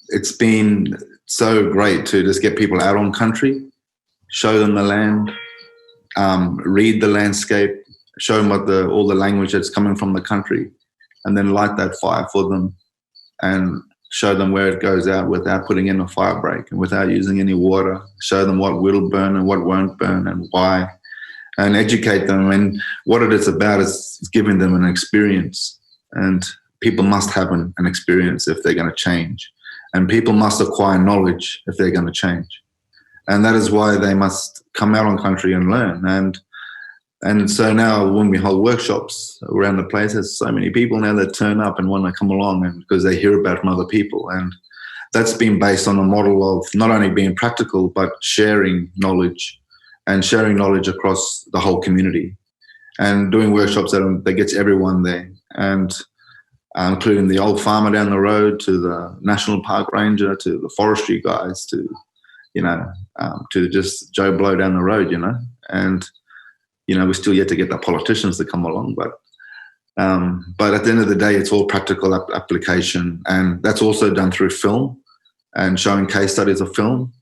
S5: it's been so great to just get people out on country, show them the land, read the landscape, show them what all the language that's coming from the country, and then light that fire for them and show them where it goes out without putting in a fire break and without using any water, show them what will burn and what won't burn and why, and educate them. And what it is about is giving them an experience. And people must have an experience if they're going to change. And people must acquire knowledge if they're going to change. And that is why they must come out on country and learn. And so now when we hold workshops around the place, there's so many people now that turn up and want to come along, and because they hear about it from other people. And that's been based on a model of not only being practical, but sharing knowledge and sharing knowledge across the whole community and doing workshops that gets everyone there. And including the old farmer down the road to the national park ranger to the forestry guys to, to just Joe Blow down the road, and, we're still yet to get the politicians to come along, but at the end of the day, it's all practical application, and that's also done through film and showing case studies of film.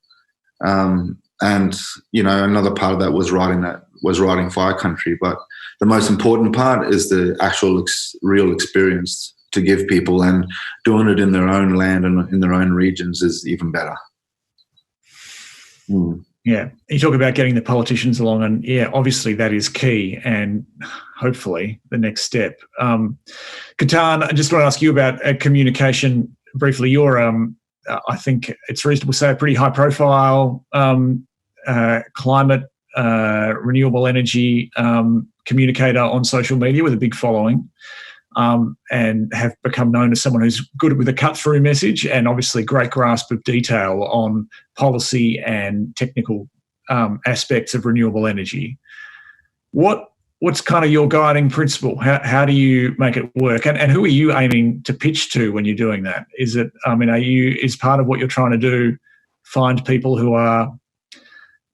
S5: And, another part of that was writing Fire Country, but the most important part is the actual real experience to give people, and doing it in their own land and in their own regions is even better.
S2: Yeah, you talk about getting the politicians along, and yeah, obviously that is key, and hopefully the next step. Ketan, I just want to ask you about communication briefly. You're, I think it's reasonable to say, a pretty high-profile climate, renewable energy communicator on social media with a big following. And have become known as someone who's good with a cut-through message and obviously great grasp of detail on policy and technical aspects of renewable energy. What's kind of your guiding principle? How do you make it work? And who are you aiming to pitch to when you're doing that? Is part of what you're trying to do find people who are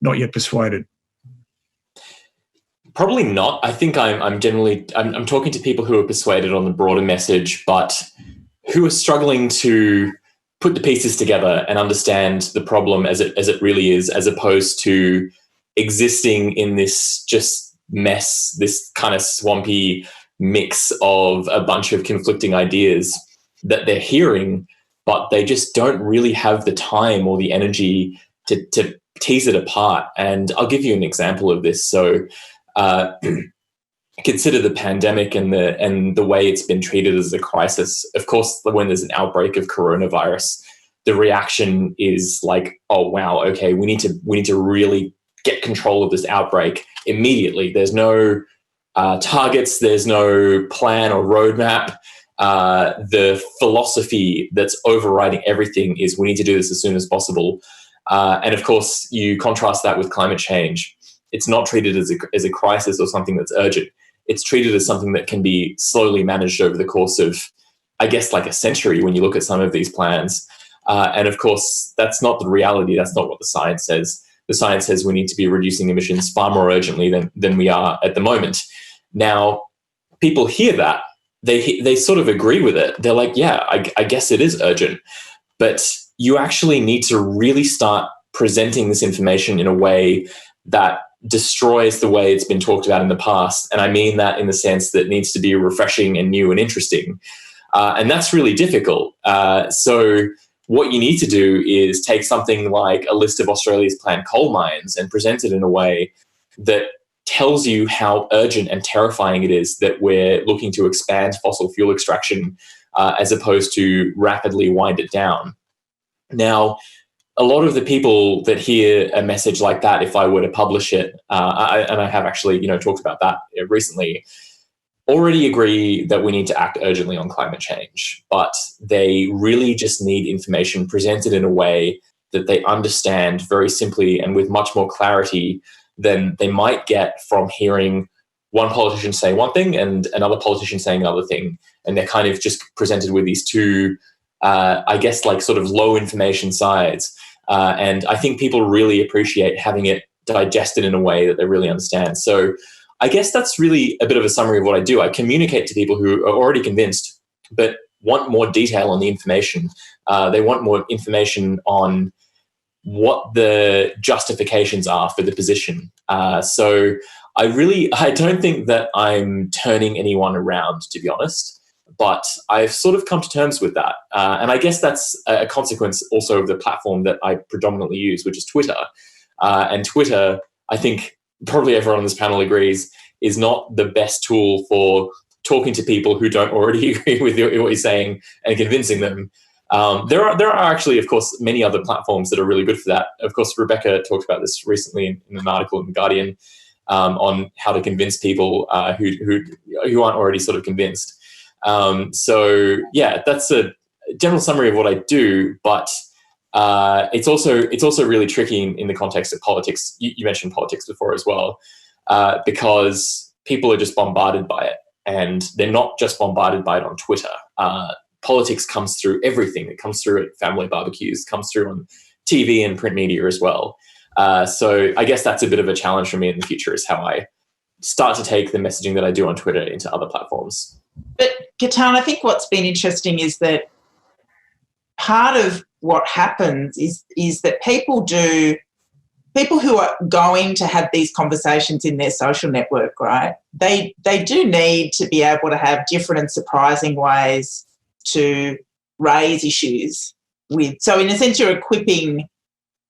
S2: not yet persuaded?
S3: Probably not. I think I'm talking to people who are persuaded on the broader message, but who are struggling to put the pieces together and understand the problem as it really is, as opposed to existing in this just mess, this kind of swampy mix of a bunch of conflicting ideas that they're hearing, but they just don't really have the time or the energy to tease it apart. And I'll give you an example of this. So consider the pandemic and the way it's been treated as a crisis. Of course, when there's an outbreak of coronavirus, the reaction is like, oh wow, okay, we need to really get control of this outbreak immediately. There's no targets, there's no plan or roadmap. The philosophy that's overriding everything is we need to do this as soon as possible. And of course, you contrast that with climate change. It's not treated as a crisis or something that's urgent. It's treated as something that can be slowly managed over the course of, I guess, like a century when you look at some of these plans. And of course, that's not the reality. That's not what the science says. The science says we need to be reducing emissions far more urgently than we are at the moment. Now, people hear that. They sort of agree with it. They're like, yeah, I guess it is urgent. But you actually need to really start presenting this information in a way that destroys the way it's been talked about in the past. And I mean that in the sense that it needs to be refreshing and new and interesting. And that's really difficult. So what you need to do is take something like a list of Australia's planned coal mines and present it in a way that tells you how urgent and terrifying it is that we're looking to expand fossil fuel extraction as opposed to rapidly wind it down. Now, a lot of the people that hear a message like that, if I were to publish it, and I have actually, talked about that recently, already agree that we need to act urgently on climate change, but they really just need information presented in a way that they understand very simply and with much more clarity than they might get from hearing one politician say one thing and another politician saying another thing. And they're kind of just presented with these two, I guess, like sort of low information sides. And I think people really appreciate having it digested in a way that they really understand. So I guess that's really a bit of a summary of what I do. I communicate to people who are already convinced, but want more detail on the information. They want more information on what the justifications are for the position. So I don't think that I'm turning anyone around, to be honest, but I've sort of come to terms with that. And I guess that's a consequence also of the platform that I predominantly use, which is Twitter. And Twitter, I think, probably everyone on this panel agrees, is not the best tool for talking to people who don't already agree with what you're saying and convincing them. There are actually, of course, many other platforms that are really good for that. Of course, Rebecca talked about this recently in an article in The Guardian on how to convince people who aren't already sort of convinced. So yeah, that's a general summary of what I do, but it's also really tricky in the context of politics. You mentioned politics before as well, because people are just bombarded by it, and they're not just bombarded by it on Twitter. Politics comes through everything. It comes through at family barbecues, comes through on TV and print media as well. So I guess that's a bit of a challenge for me in the future, is how I start to take the messaging that I do on Twitter into other platforms.
S4: But Ketan, I think what's been interesting is that part of what happens is that people who are going to have these conversations in their social network, right? They do need to be able to have different and surprising ways to raise issues with. So in a sense, you're equipping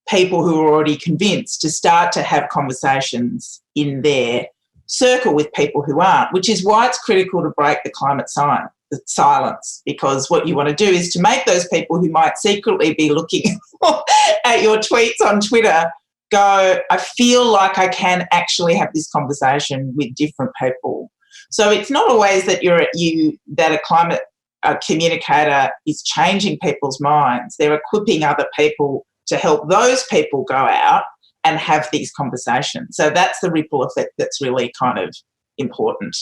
S4: people who are already convinced to start to have conversations in their circle with people who aren't, which is why it's critical to break the climate silence, because what you want to do is to make those people who might secretly be looking at your tweets on Twitter go, I feel like I can actually have this conversation with different people. So it's not always that that a climate communicator is changing people's minds. They're equipping other people to help those people go out and have these conversations. So that's the ripple effect that's really kind of important.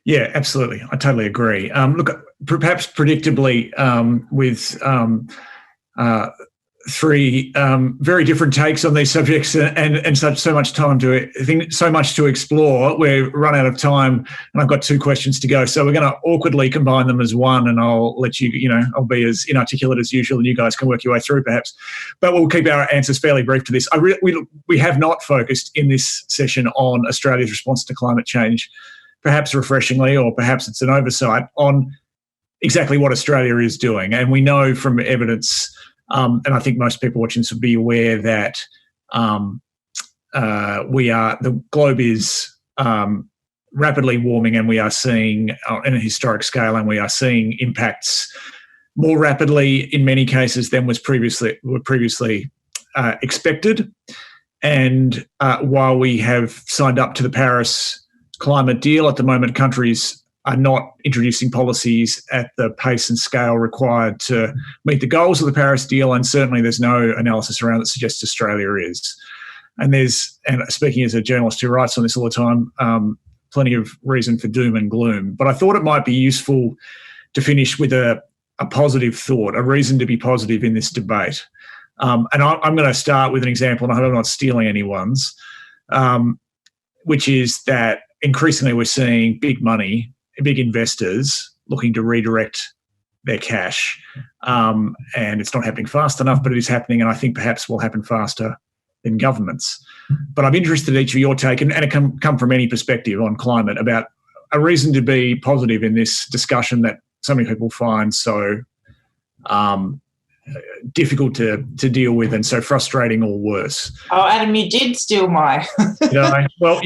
S2: Yeah, absolutely. I totally agree. Look, perhaps predictably, with three very different takes on these subjects and so much to explore, we've run out of time, and I've got two questions to go. So we're going to awkwardly combine them as one, and I'll let I'll be as inarticulate as usual, and you guys can work your way through perhaps. But we'll keep our answers fairly brief to this. We have not focused in this session on Australia's response to climate change, perhaps refreshingly, or perhaps it's an oversight, on exactly what Australia is doing. And we know from evidence, and I think most people watching this will be aware, that the globe is rapidly warming, and we are seeing in a historic scale, and we are seeing impacts more rapidly in many cases than were previously expected. And while we have signed up to the Paris climate deal, at the moment countries are not introducing policies at the pace and scale required to meet the goals of the Paris deal, and certainly there's no analysis around that suggests Australia is. And speaking as a journalist who writes on this all the time, plenty of reason for doom and gloom. But I thought it might be useful to finish with a positive thought, a reason to be positive in this debate. And I'm going to start with an example, and I hope I'm not stealing anyone's, which is that increasingly we're seeing big investors looking to redirect their cash. And it's not happening fast enough, but it is happening, and I think perhaps will happen faster than governments. But I'm interested in each of your take, and it can come from any perspective on climate, about a reason to be positive in this discussion that so many people find so difficult to deal with and so frustrating or worse.
S4: Oh, Adam, you did steal my...
S2: Well,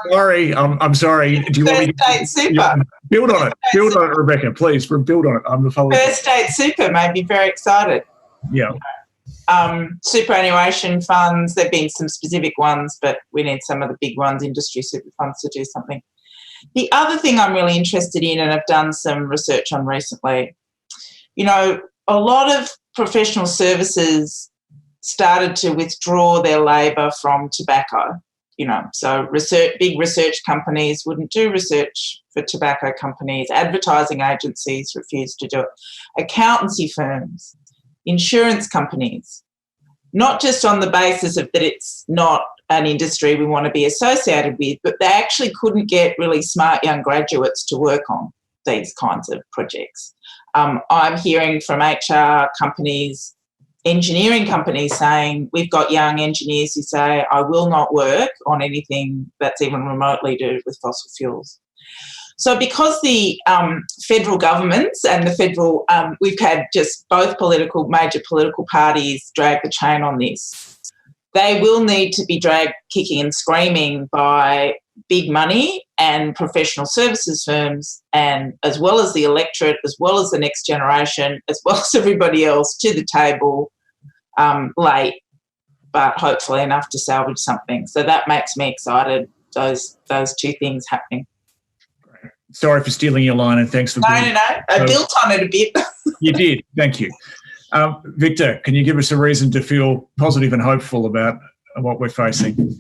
S2: sorry. I'm sorry. Do you want me to...
S4: First State Super.
S2: Build on it. Build on it, Rebecca, please. Build on it. I'm the follower.
S4: First State Super made me very excited.
S2: Yeah.
S4: Superannuation funds, there have been some specific ones, but we need some of the big ones, industry super funds, to do something. The other thing I'm really interested in, and I've done some research on recently, you know, a lot of professional services started to withdraw their labour from tobacco, you know, so big research companies wouldn't do research for tobacco companies, advertising agencies refused to do it, accountancy firms, insurance companies, not just on the basis of that it's not an industry we want to be associated with, but they actually couldn't get really smart young graduates to work on these kinds of projects. I'm hearing from HR companies, engineering companies saying, we've got young engineers who say, I will not work on anything that's even remotely to do with fossil fuels. So because the federal governments and the federal, we've had just both major political parties drag the chain on this, they will need to be dragged kicking and screaming by big money and professional services firms, and as well as the electorate, as well as the next generation, as well as everybody else to the table, late, but hopefully enough to salvage something. So that makes me excited, those two things happening.
S2: Sorry for stealing your line, and thanks for...
S4: No. I built on it a bit.
S2: You did. Thank you. Victor, can you give us a reason to feel positive and hopeful about what we're facing?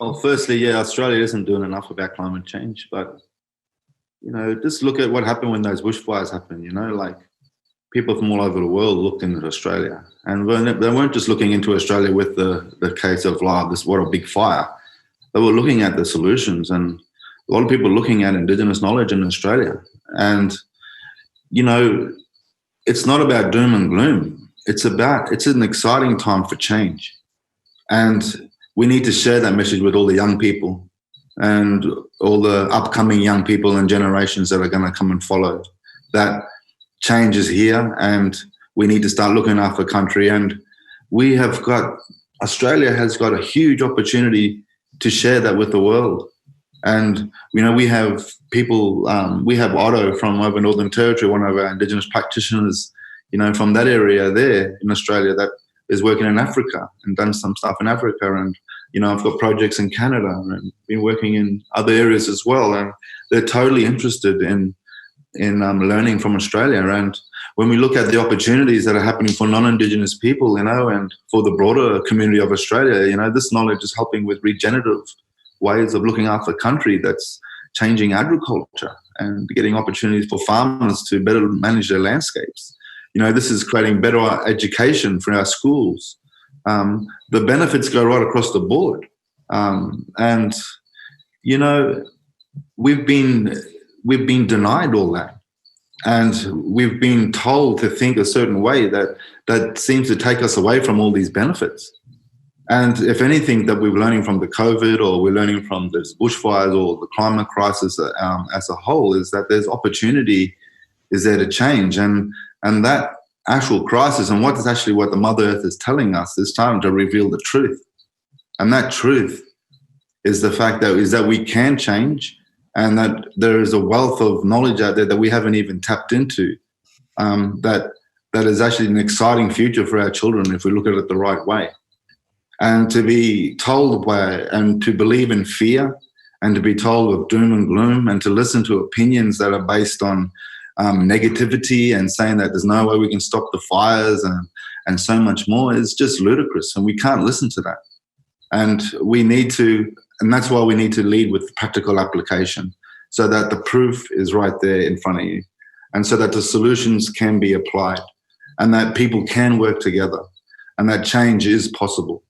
S5: Well, firstly, yeah, Australia isn't doing enough about climate change, but, you know, just look at what happened when those bushfires happened, you know, like people from all over the world looked into Australia, and they weren't just looking into Australia with the case of, what a big fire. They were looking at the solutions, and a lot of people looking at Indigenous knowledge in Australia. And, you know, it's not about doom and gloom. It's an exciting time for change. And we need to share that message with all the young people and all the upcoming young people and generations that are going to come and follow. That change is here, and we need to start looking after the country. And Australia has got a huge opportunity to share that with the world. And, you know, we have people, we have Otto from over Northern Territory, one of our Indigenous practitioners, you know, from that area there in Australia that is working in Africa and done some stuff in Africa. And, you know, I've got projects in Canada and been working in other areas as well. And they're totally interested in learning from Australia. And when we look at the opportunities that are happening for non-Indigenous people, you know, and for the broader community of Australia, you know, this knowledge is helping with regenerative ways of looking after the country, that's changing agriculture and getting opportunities for farmers to better manage their landscapes. You know, this is creating better education for our schools. The benefits go right across the board. And, you know, we've been denied all that. And we've been told to think a certain way that seems to take us away from all these benefits. And if anything that we're learning from the COVID, or we're learning from the bushfires or the climate crisis as a whole, is that there's opportunity is there to change. And that actual crisis, and what the Mother Earth is telling us, is time to reveal the truth. And that truth is the fact that we can change, and that there is a wealth of knowledge out there that we haven't even tapped into, that is actually an exciting future for our children if we look at it the right way. And to be told and to believe in fear, and to be told of doom and gloom, and to listen to opinions that are based on negativity and saying that there's no way we can stop the fires and so much more, is just ludicrous, and we can't listen to that. And that's why we need to lead with practical application, so that the proof is right there in front of you, and so that the solutions can be applied, and that people can work together, and that change is possible.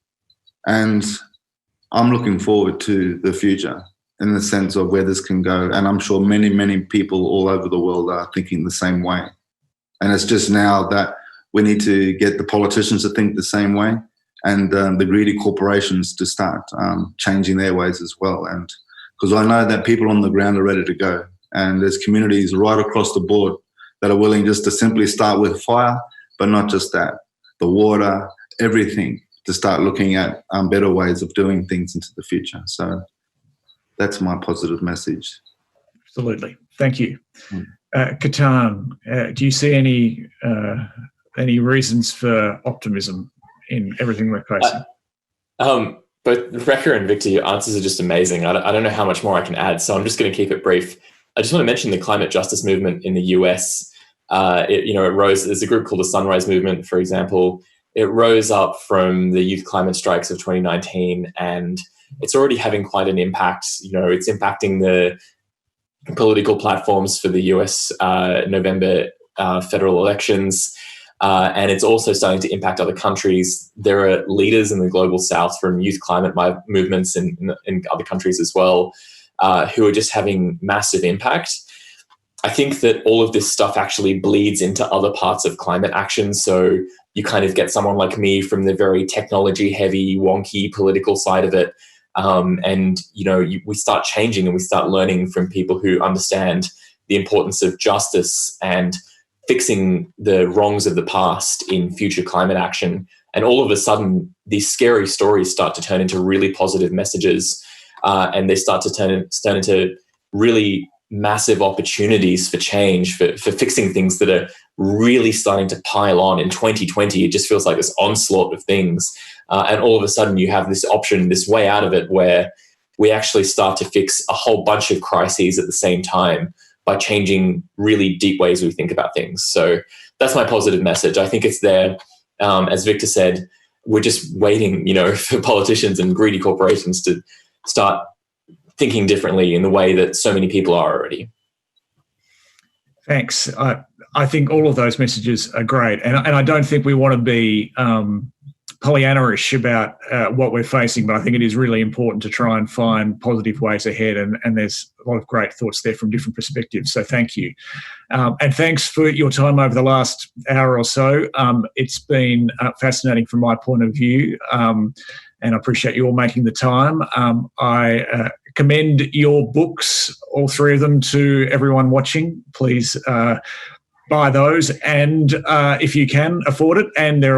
S5: And I'm looking forward to the future in the sense of where this can go. And I'm sure many, many people all over the world are thinking the same way. And it's just now that we need to get the politicians to think the same way, and the greedy corporations to start changing their ways as well. And because I know that people on the ground are ready to go. And there's communities right across the board that are willing just to simply start with fire, but not just that, the water, everything, to start looking at better ways of doing things into the future. So that's my positive message.
S2: Absolutely. Thank you. Ketan, do you see any any reasons for optimism in everything we're facing?
S3: Both Rebecca and Victor, your answers are just amazing. I don't know how much more I can add, so I'm just going to keep it brief. I just want to mention the climate justice movement in the US. It rose. There's a group called the Sunrise Movement, for example. It rose up from the youth climate strikes of 2019, and it's already having quite an impact. It's impacting the political platforms for the US November federal elections. And it's also starting to impact other countries. There are leaders in the global south from youth climate movements in other countries as well, who are just having massive impact. I think that all of this stuff actually bleeds into other parts of climate action. So you kind of get someone like me from the very technology-heavy, wonky political side of it. We start changing and we start learning from people who understand the importance of justice and fixing the wrongs of the past in future climate action. And all of a sudden, these scary stories start to turn into really positive messages, and they start to turn into really massive opportunities for change, for fixing things that are really starting to pile on. In 2020, it just feels like this onslaught of things. And all of a sudden, you have this option, this way out of it, where we actually start to fix a whole bunch of crises at the same time by changing really deep ways we think about things. So that's my positive message. I think it's there. As Victor said, we're just waiting, for politicians and greedy corporations to start thinking differently in the way that so many people are already.
S2: Thanks. I think all of those messages are great. And I don't think we want to be Pollyanna-ish about what we're facing, but I think it is really important to try and find positive ways ahead. And there's a lot of great thoughts there from different perspectives. So thank you. And thanks for your time over the last hour or so. It's been fascinating from my point of view, and I appreciate you all making the time. I commend your books, all three of them, to everyone watching. Please buy those, and if you can afford it, and they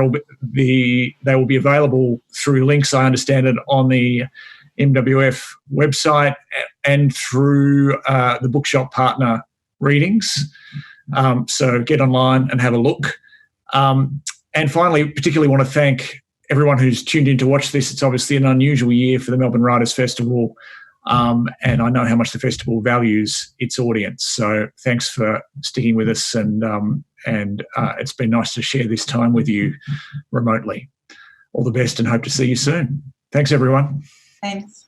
S2: will be available through links, I understand it, on the MWF website and through the bookshop partner readings. So get online and have a look. And finally, particularly want to thank everyone who's tuned in to watch this. It's obviously an unusual year for the Melbourne Writers Festival, and I know how much the festival values its audience. So thanks for sticking with us, and it's been nice to share this time with you remotely. All the best, and hope to see you soon. Thanks, everyone.
S4: Thanks.